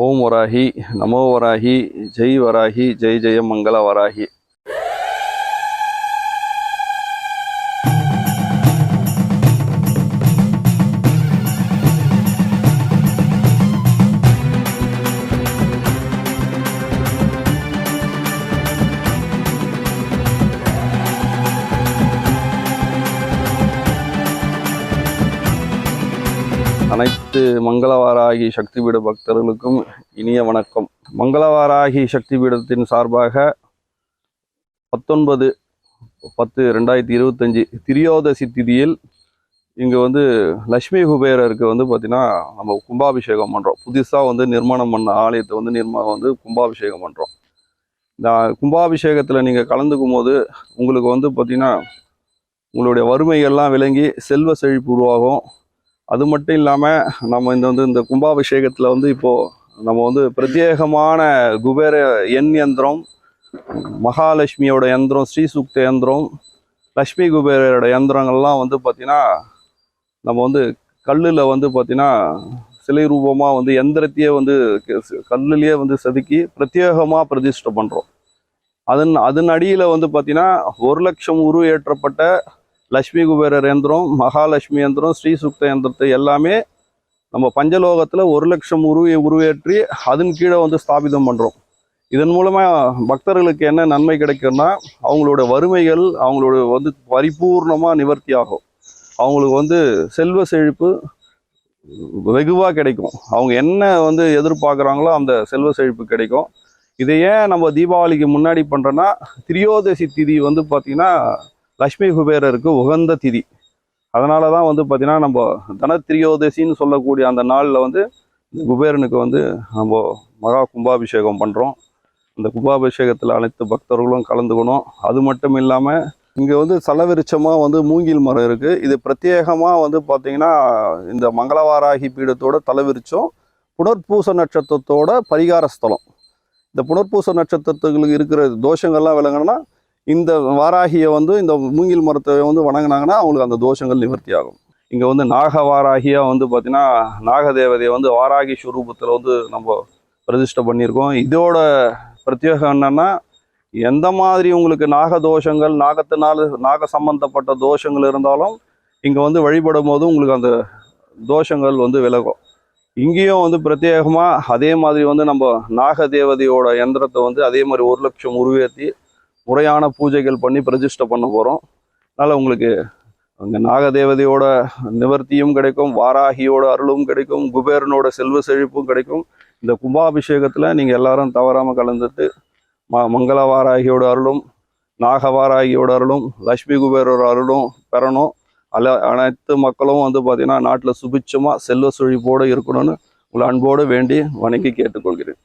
ஓம் வராகி, நமோ வராகி, ஜெய் வராகி, ஜெய் ஜெய மங்கள வராகி. அனைத்து மங்களவாராகி சக்தி பீட பக்தர்களுக்கும் இனிய வணக்கம். மங்களவாராகி சக்தி பீடத்தின் சார்பாக 19/10/2025 திரியோதசி திதியில் இங்கு லட்சுமி குபேரருக்கு பார்த்தீங்கன்னா நம்ம கும்பாபிஷேகம் பண்ணுறோம். புதுசாக நிர்மாணம் பண்ண ஆலயத்தை கும்பாபிஷேகம் பண்ணுறோம். இந்த கும்பாபிஷேகத்தில் நீங்கள் கலந்துக்கும் போது உங்களுக்கு பார்த்தீங்கன்னா உங்களுடைய வறுமைகள்லாம் விளங்கி செல்வ செழிப்பு உருவாகும். அது மட்டும் இல்லாமல் நம்ம இந்த கும்பாபிஷேகத்தில் இப்போது நம்ம பிரத்யேகமான குபேர எண் யந்திரம், மகாலட்சுமியோட யந்திரம், ஸ்ரீ சூக்த யந்திரம், லக்ஷ்மி குபேரோட யந்திரங்கள்லாம் பார்த்திங்கன்னா நம்ம கல்லில் பார்த்திங்கன்னா சிலை ரூபமாக யந்திரத்தையே கல்லுலேயே செதுக்கி பிரத்யேகமாக பிரதிஷ்டை பண்ணுறோம். அதன் அடியில் பார்த்திங்கன்னா 1 லட்சம் உருவேற்றப்பட்ட லட்சுமி குபேரர் யந்திரம், மகாலட்சுமி யந்திரம், ஸ்ரீ சுக்த யந்திரத்தை எல்லாமே நம்ம பஞ்சலோகத்தில் 1 லட்சம் உருவேற்றி அதன் கீழே ஸ்தாபிதம் பண்ணுறோம். இதன் மூலமாக பக்தர்களுக்கு என்ன நன்மை கிடைக்கும்னா அவங்களோட வறுமைகள் அவங்களோட பரிபூர்ணமாக நிவர்த்தி ஆகும். அவங்களுக்கு செல்வ செழிப்பு வெகுவாக கிடைக்கும். அவங்க என்ன எதிர்பார்க்குறாங்களோ அந்த செல்வ செழிப்பு கிடைக்கும். இதை ஏன் நம்ம தீபாவளிக்கு முன்னாடி பண்ணுறோன்னா, திரியோதசி திதி பார்த்திங்கன்னா லக்ஷ்மி குபேரருக்கு உகந்த திதி. அதனால தான் பார்த்தீங்கன்னா நம்ம தன திரியோதசின்னு சொல்லக்கூடிய அந்த நாளில் குபேரனுக்கு நம்ம மகா கும்பாபிஷேகம் பண்ணுறோம். அந்த கும்பாபிஷேகத்தில் அனைத்து பக்தர்களும் கலந்துக்கணும். அது மட்டும் இல்லாமல் இங்கே தலவிருச்சமாக மூங்கில் மரம் இருக்குது. இது பிரத்யேகமாக பார்த்தீங்கன்னா இந்த மங்களவாராகி பீடத்தோட தலவிருச்சம் புனர்பூச நட்சத்திரத்தோட பரிகார ஸ்தலம். இந்த புனர்பூச நட்சத்திரத்துக்கு இருக்கிற தோஷங்கள்லாம் விளங்கணும்னா இந்த வாராகியை இந்த மூங்கில் மரத்தை வணங்கினாங்கன்னா அவங்களுக்கு அந்த தோஷங்கள் நிவர்த்தி ஆகும். இங்கே நாகவாராகியாக பார்த்தீங்கன்னா நாகதேவதையை வாராகி ஸ்வரூபத்தில் நம்ம பிரதிஷ்டை பண்ணியிருக்கோம். இதோட பிரத்யேகம் என்னன்னா, எந்த மாதிரி உங்களுக்கு நாகதோஷங்கள், நாக சம்பந்தப்பட்ட தோஷங்கள் இருந்தாலும் இங்கே வழிபடும் போது உங்களுக்கு அந்த தோஷங்கள் விலகும். இங்கேயும் பிரத்யேகமாக அதே மாதிரி நம்ம நாகதேவதையோட யந்திரத்தை அதே மாதிரி 1 லட்சம் உருவேற்றி முறையான பூஜைகள் பண்ணி பிரதிஷ்டை பண்ண போகிறோம். அதனால் உங்களுக்கு அங்கே நாகதேவதையோட நிவர்த்தியும் கிடைக்கும், வாராகியோட அருளும் கிடைக்கும், குபேரனோட செல்வ செழிப்பும் கிடைக்கும். இந்த கும்பாபிஷேகத்தில் நீங்கள் எல்லாரும் தவறாமல் கலந்துட்டு மங்களவாராகியோட அருளும், நாகவாராகியோட அருளும், லக்ஷ்மி குபேரோட அருளும் பெறணும். அனைத்து மக்களும் பார்த்திங்கன்னா நாட்டில் சுபிட்சமாக செல்வ செழிப்போடு இருக்கணும்னு உங்களை அன்போடு வேண்டி வணங்கி கேட்டுக்கொள்கிறேன்.